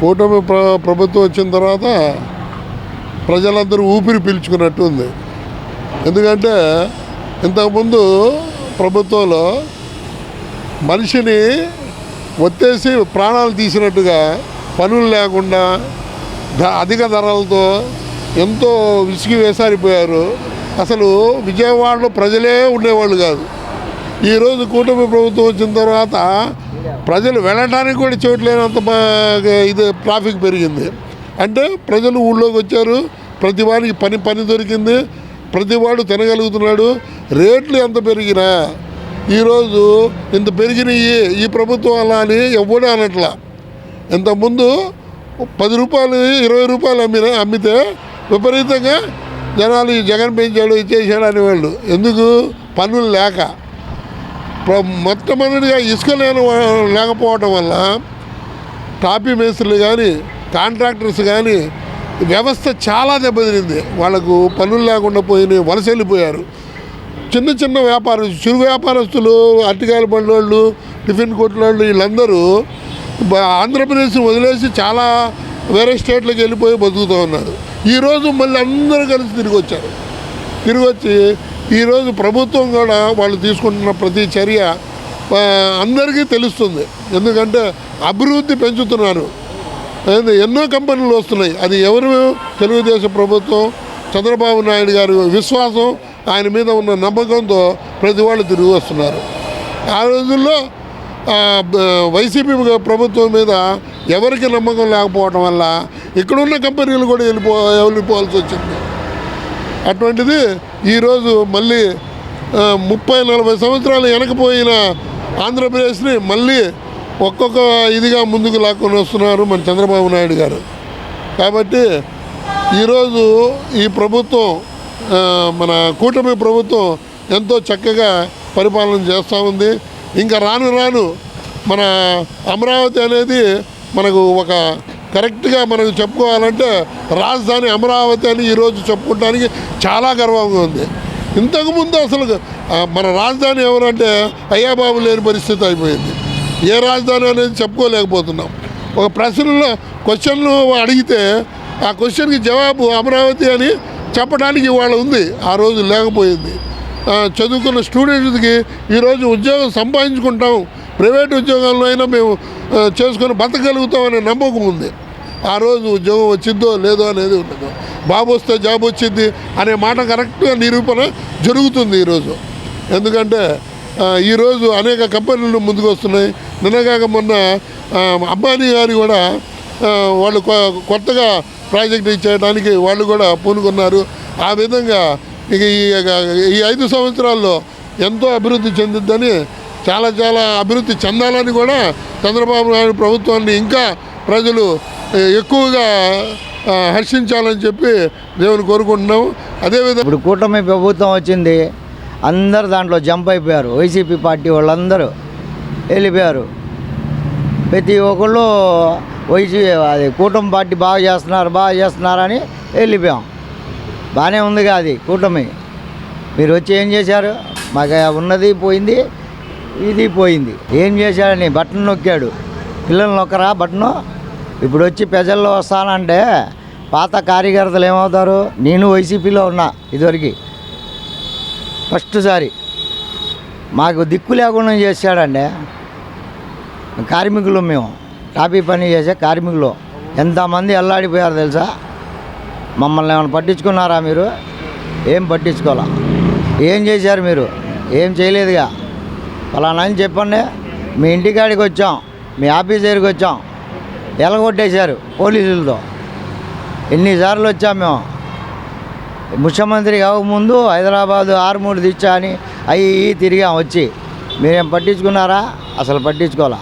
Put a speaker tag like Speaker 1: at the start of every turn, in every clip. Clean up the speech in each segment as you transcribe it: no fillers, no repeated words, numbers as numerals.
Speaker 1: కూటమి ప్రభుత్వం వచ్చిన తర్వాత ప్రజలందరూ ఊపిరి పీల్చుకున్నట్టు ఉంది. ఎందుకంటే ఇంతకుముందు ప్రభుత్వంలో మనిషిని ఒత్తేసి ప్రాణాలు తీసినట్టుగా పనులు లేకుండా అధిక ధరలతో ఎంతో విసిగి వేసారిపోయారు. అసలు విజయవాడలో ప్రజలే ఉండేవాళ్ళు కాదు. ఈరోజు కూటమి ప్రభుత్వం వచ్చిన తర్వాత ప్రజలు వెళ్ళడానికి కూడా చోట్లేనంత ఇది ట్రాఫిక్ పెరిగింది. అంటే ప్రజలు ఊళ్ళోకి వచ్చారు, ప్రతి వాడికి పని దొరికింది, ప్రతి వాడు తినగలుగుతున్నాడు. రేట్లు ఎంత పెరిగినా ఈరోజు ఇంత పెరిగినాయి ఈ ప్రభుత్వం అలా అని ఎవడూ అనట్లా. ఇంతకుముందు 10 రూపాయలు 20 రూపాయలు అమ్మితే విపరీతంగా జనాలు ఈ జగన్ పెంచాడు ఇచ్చేసాడు అనేవాళ్ళు. ఎందుకు? పన్నులు లేక. మొట్టమొదటిగా ఇసుక లేకపోవడం వల్ల టాపీ మేస్త్రులు కానీ కాంట్రాక్టర్స్ కానీ వ్యవస్థ చాలా దెబ్బతినింది. వాళ్ళకు పనులు లేకుండా పోయి వలస వెళ్ళిపోయారు. చిన్న చిన్న వ్యాపారస్తులు, చిరు వ్యాపారస్తులు, అరటికాయల బండి వాళ్ళు, టిఫిన్ కొట్ల వాళ్ళు, వీళ్ళందరూ ఆంధ్రప్రదేశ్ని వదిలేసి చాలా వేరే స్టేట్లకు వెళ్ళిపోయి బతుకుతూ ఉన్నారు. ఈరోజు మళ్ళీ అందరూ కలిసి తిరిగి వచ్చి ఈరోజు ప్రభుత్వం కూడా వాళ్ళు తీసుకుంటున్న ప్రతి చర్య అందరికీ తెలుస్తుంది. ఎందుకంటే అభివృద్ధి పెంచుతున్నారు. ఎన్నో కంపెనీలు వస్తున్నాయి. అది ఎవరు? తెలుగుదేశం ప్రభుత్వం, చంద్రబాబు నాయుడు గారి విశ్వాసం, ఆయన మీద ఉన్న నమ్మకంతో ప్రతి వాళ్ళు తిరిగి వస్తున్నారు. ఆ రోజుల్లో వైసీపీ ప్రభుత్వం మీద ఎవరికి నమ్మకం లేకపోవడం వల్ల ఇక్కడున్న కంపెనీలు కూడా వెళ్ళిపోవాల్సి వచ్చింది. అటువంటిది ఈరోజు మళ్ళీ 30-40 సంవత్సరాలు వెనకపోయిన ఆంధ్రప్రదేశ్ని మళ్ళీ ఒక్కొక్క ఇదిగా ముందుకు లాక్కొని వస్తున్నారు మన చంద్రబాబు నాయుడు గారు. కాబట్టి ఈరోజు ఈ ప్రభుత్వం, మన కూటమి ప్రభుత్వం ఎంతో చక్కగా పరిపాలన చేస్తూ ఉంది. ఇంకా రాను మన అమరావతి అనేది మనకు ఒక కరెక్ట్గా మనకు చెప్పుకోవాలంటే రాజధాని అమరావతి అని ఈరోజు చెప్పుకోవడానికి చాలా గర్వంగా ఉంది. ఇంతకుముందు అసలు మన రాజధాని ఎవరంటే అయ్యాబాబు లేని పరిస్థితి అయిపోయింది. ఏ రాజధాని అనేది చెప్పుకోలేకపోతున్నాం. ఒక క్వశ్చన్లు అడిగితే ఆ క్వశ్చన్కి జవాబు అమరావతి అని చెప్పడానికి ఇవాళ ఉంది, ఆ రోజు లేకపోయింది. చదువుకున్న స్టూడెంట్స్కి ఈరోజు ఉద్యోగం సంపాదించుకుంటాం, ప్రైవేట్ ఉద్యోగాల్లో అయినా మేము చేసుకొని బతకగలుగుతామనే నమ్మకం ఉంది. ఆ రోజు ఉద్యోగం వచ్చిందో లేదో అనేది ఉండదు. బాబు వస్తే జాబ్ వచ్చింది అనే మాట కరెక్ట్గా నిరూపణ జరుగుతుంది ఈరోజు. ఎందుకంటే ఈరోజు అనేక కంపెనీలు ముందుకు వస్తున్నాయి. నిన్నగాక మొన్న అంబానీ గారు కూడా వాళ్ళు కొత్తగా ప్రాజెక్టు చేయడానికి వాళ్ళు కూడా పూనుకున్నారు. ఆ విధంగా ఇక ఈ 5 సంవత్సరాల్లో ఎంతో అభివృద్ధి చెందిద్దని, చాలా అభివృద్ధి చెందాలని కూడా చంద్రబాబు నాయుడు ప్రభుత్వాన్ని ఇంకా ప్రజలు ఎక్కువగా హర్షించాలని చెప్పి దేవుని కోరుకుంటున్నాము. అదేవిధంగా
Speaker 2: ఇప్పుడు కూటమి ప్రభుత్వం వచ్చింది, అందరు దాంట్లో జంప్ అయిపోయారు. వైసీపీ పార్టీ వాళ్ళందరూ వెళ్ళిపోయారు. ప్రతి ఒక్కళ్ళు అది కూటమి పార్టీ బాగా చేస్తున్నారని వెళ్ళిపోయాం. బాగానే ఉందిగా అది కూటమి. మీరు వచ్చి ఏం చేశారు? మాకు ఉన్నది పోయింది, ఇది పోయింది. ఏం చేశాడని బటన్ నొక్కాడు. పిల్లలు నొక్కరా బటను? ఇప్పుడు వచ్చి ప్రజల్లో వస్తానంటే పాత కార్యకర్తలు ఏమవుతారు? నేను వైసీపీలో ఉన్నా ఇదివరకు ఫస్ట్ సారి. మాకు దిక్కు లేకుండా చేశాడండి. కార్మికులు, మేము టాపీ పని చేసే కార్మికులు ఎంతమంది అల్లాడిపోయారు తెలుసా? మమ్మల్ని ఏమైనా పట్టించుకున్నారా మీరు? ఏం పట్టించుకోవాలా? ఏం చేశారు మీరు? ఏం చేయలేదుగా. ఫలానా అని చెప్పండి. మీ ఇంటికాడికి వచ్చాం, మీ ఆఫీస్ దగ్గరికి వచ్చాం, ఎలగొట్టేశారు పోలీసులతో. ఎన్నిసార్లు వచ్చాం మేము. ముఖ్యమంత్రి కాకముందు హైదరాబాదు 6-3 తెచ్చా అని అవి తిరిగాం వచ్చి. మీరేం పట్టించుకున్నారా? అసలు పట్టించుకోవాలా.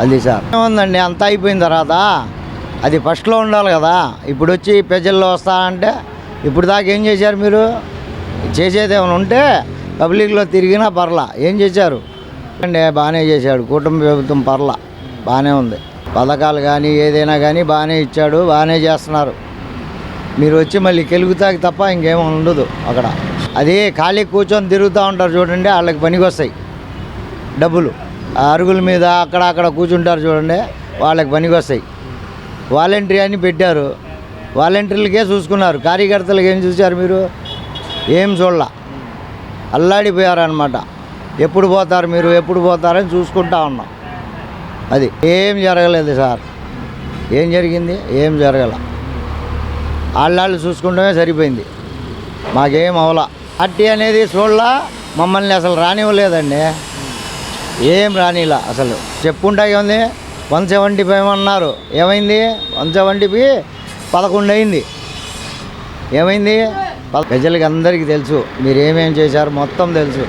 Speaker 2: అది సార్ ఏముందండి, అంత అయిపోయిన తర్వాత అది ఫస్ట్లో ఉండాలి కదా. ఇప్పుడు వచ్చి ప్రజల్లో వస్తానంటే ఇప్పుడు దాకా ఏం చేశారు మీరు? చేసేది ఏమైనా ఉంటే పబ్లిక్లో తిరిగినా పర్లా. ఏం చేశారు అంటే బాగానే చేశాడు కూటమి ప్రభుత్వం. పర్లా బాగానే ఉంది. పథకాలు కానీ ఏదైనా కానీ బాగానే ఇచ్చాడు, బాగానే చేస్తున్నారు. మీరు వచ్చి మళ్ళీ కెలుగుతాకి తప్ప ఇంకేమీ ఉండదు అక్కడ. అదే ఖాళీ కూర్చొని తిరుగుతూ ఉంటారు చూడండి, వాళ్ళకి పనికి వస్తాయి డబ్బులు. అరుగుల మీద అక్కడ కూర్చుంటారు చూడండి, వాళ్ళకి పనికి వస్తాయి. వాలంటరీ అని పెట్టారు, వాలంటీర్లకే చూసుకున్నారు, కార్యకర్తలకు ఏం చూశారు మీరు? ఏం చూడాల, అల్లాడిపోయారనమాట. ఎప్పుడు పోతారు మీరు, ఎప్పుడు పోతారని చూసుకుంటా ఉన్నాం. అది ఏం జరగలేదు సార్. ఏం జరిగింది? ఏం జరగల. వాళ్ళు చూసుకుంటమే సరిపోయింది, మాకేం అవలా. పార్టీ అనేది చూడలా, మమ్మల్ని అసలు రానివ్వలేదండి, ఏం రానిలా అసలు. చెప్పుకుంటా ఏముంది, 175 అన్నారు, ఏమైంది? 175 11 అయింది, ఏమైంది? ప్రజలకి అందరికీ తెలుసు మీరు ఏమేం చేశారు, మొత్తం తెలుసు.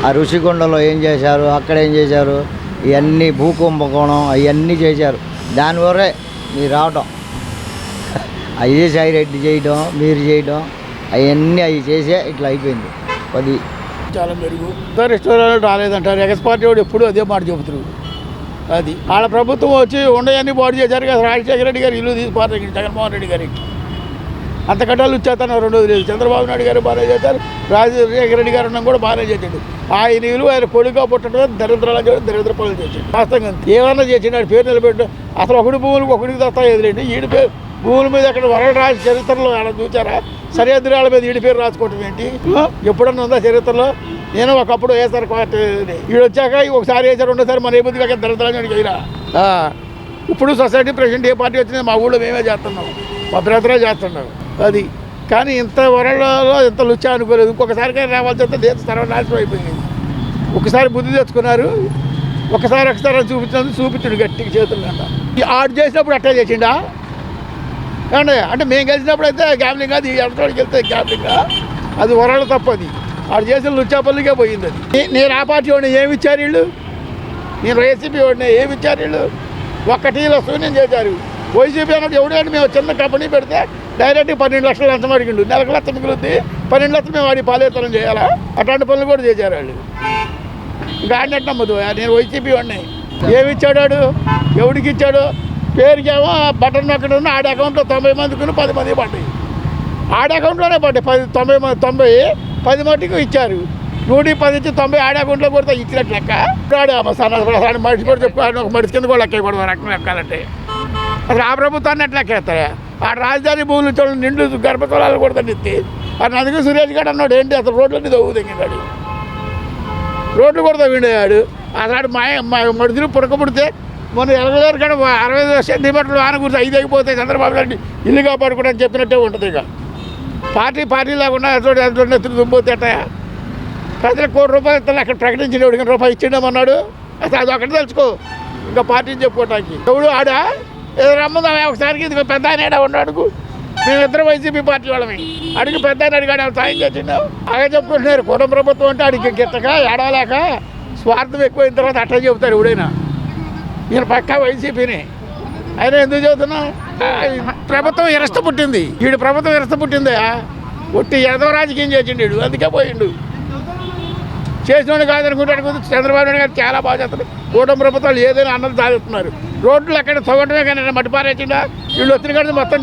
Speaker 2: ఆ ఋషికొండలో ఏం చేశారు, అక్కడ ఏం చేశారు, ఇవన్నీ భూకుంభకోణం అవన్నీ చేశారు. దానివల్లే మీరు రావటం, విజయసాయి రెడ్డి చేయడం, మీరు చేయడం, అవన్నీ అవి చేసే ఇట్లా అయిపోయింది. అది
Speaker 3: చాలా మెరుగు. రెస్టారెంట్ రాలేదంటారు, ఎక్స్ పార్టీ వాడు ఎప్పుడు అదే మాట చెబుతారు. అది వాళ్ళ ప్రభుత్వం వచ్చి ఉండయన్నీ బాడీ చేశారు కదా. రాజశేఖర రెడ్డి గారు ఇల్లు తీసి పార్టీ జగన్మోహన్ రెడ్డి గారికి అంత కట్టాలు ఇచ్చేస్తాను. రెండోది లేదు. చంద్రబాబు నాయుడు గారు బాగానే చేశారు, రాజశేఖర రెడ్డి గారు ఉన్నాం కూడా బాగానే చేశాడు. ఆయన ఇల్లు ఆయన కొడుగా పుట్టడం దరిద్రాలు దరిద్ర పనులు చేశాడు. వాస్తవంగా ఏమన్నా చేసిండు, పేరు నిలబెట్టు. అసలు ఒకటి భూములకు ఒకటికి దస్తా ఎదురండి. ఈడి పేరు భూముల మీద అక్కడ వరల్డ్ రాజు చరిత్రలో ఆయన చూచారా? సరిహద్దురాళ్ళ మీద ఈడి పేరు రాసుకోవటం ఏంటి? ఎప్పుడన్నా ఉందా చరిత్రలో? నేను ఒకప్పుడు వేసారు ఈడు వచ్చాక ఒకసారి వేసారు, రెండోసారి మన ఏబుద్ది కాక దరిద్రాలు అయినా. ఇప్పుడు సొసైటీ ప్రెసిడెంట్ ఏ పార్టీ వచ్చినా మా ఊళ్ళో మేమే చేస్తున్నాం, మా బ్రదరే చేస్తున్నాం. అది కానీ ఇంత వరల్డ్లో ఇంత లుచ్చా అనుకోలేదు. ఇంకొకసారిగా రావాల్సి వస్తే దేశ సర్వనాశనం అయిపోయింది. ఒకసారి బుద్ధి తెచ్చుకున్నారు, ఒకసారి చూపించడు గట్టిగా చేతులు అంట. ఆడు చేసినప్పుడు అట్లా చేసిండా ఏమండి? అంటే మేము గెలిచినప్పుడు అయితే గ్యాబ్లింగ్, అది ఎలక్ట్రానిక్ వెళ్తే గ్యాబ్లింగ్, అది వరల్డ్ తప్పది. ఆడు చేసిన లుచ్చాపల్లికే పోయింది అది. నేను ఆ పార్టీ వాడిని ఏమి ఇచ్చారు వీళ్ళు, నేను వైసీపీ వాడిని ఏమి ఇచ్చారు వీళ్ళు? ఒక్క టీలో శూన్యం చేశారు. వైసీపీ అన్నట్టు ఎవడంటే మేము చిన్న కంపెనీ పెడితే డైరెక్ట్గా 12 లక్షలు లంచం అడిగిండు, నెలకు లక్ష మిగులుద్ది, 12 లక్షలు మేము వాడి పాలేతనం చేయాలా? అట్లాంటి పనులు కూడా చేశారు వాళ్ళు. ఇంకా ఆడినట్టు నమ్మదు. నేను వైసీపీ వాడిని. ఏమి ఇచ్చాడు వాడు, ఎవడికి ఇచ్చాడు? పేరుకేమో బటన్ నొక్కడు, ఆడి అకౌంట్లో 90 మందికి 10 మంది పడ్డాయి. ఆడి అకౌంట్లోనే పడ్డాయి 10 మట్టికి ఇచ్చారు. 110 ఇచ్చి 90 ఆడి అకౌంట్లో కొడితే ఇచ్చినట్టు లెక్క. ఆడ మనిషి కూడా చెప్పాడు, ఒక మనిషి కింద కూడా లెక్క కూడా రకం ఎక్కాలంటే అసలు ఆ ప్రభుత్వాన్ని ఎట్లా ఎక్కేస్తాయా? ఆ రాజధాని భూములు చూడండి, నిండు గర్భకులాలు కూడా ఎత్తి. అది అందుకే సురేష్ గారు అన్నాడు, ఏంటి అసలు రోడ్లన్నీ తవ్వు తెంగాడు, రోడ్లు కూడా తవ్విండేవాడు. అసలు మా మడుతులు పుడకపుడితే మొన్న ఎలగలేరు కాడ 60 సెంటీమీటర్లు వాన గురించి 5 అయిపోతాయి. చంద్రబాబు నాయుడు ఇల్లు కాపాడుకోవడానికి చెప్పినట్టే ఉంటుంది. ఇక పార్టీ లేకుండా ఎదుటి దుబ్బోతే ఎట్టాయా? ప్రజలకు ₹1 ఇస్తాను అక్కడ ప్రకటించిన ఎవడికి రూపాయి ఇచ్చిండమన్నాడు. అసలు అది ఒకటి తెలుసుకో, ఇంకా పార్టీని చెప్పుకోవటానికి ఎవడు ఆడా ఏదో రమ్మందా ఒకసారికి. ఇది పెద్ద ఆయన ఉన్నాడు, మేమిద్దరం వైసీపీ పార్టీ వాళ్ళమి. అడిగి పెద్ద ఆయన అడిగాడు, సాయం చేసిండు. అలాగే చెప్పుకుంటున్నారు కూటమి ప్రభుత్వం అంటే అడిగి గిట్టక ఏడవలేక స్వార్థం ఎక్కువైన తర్వాత అట్లా చెబుతారు ఎవడైనా. నేను పక్కా వైసీపీని. అయినా ఎందుకు చెబుతున్నా? ప్రభుత్వం ఇరస్త పుట్టింది, వీడు ప్రభుత్వం ఇరస్త పుట్టిందా? ఒట్టి ఏదో రాజకీయం చేసిండు వీడు, అందుకే పోయిండు. చేసినోడు కాదనుకుంటే చంద్రబాబు నాయుడు గారు చాలా బాగా చేస్తారు. కూటమి ప్రభుత్వాలు ఏదైనా అన్నది సాధిస్తున్నారు. రోడ్లు అక్కడ తవ్వటమే కానీ మట్టి పారేసిండా? వీళ్ళు వచ్చిన కానీ మొత్తం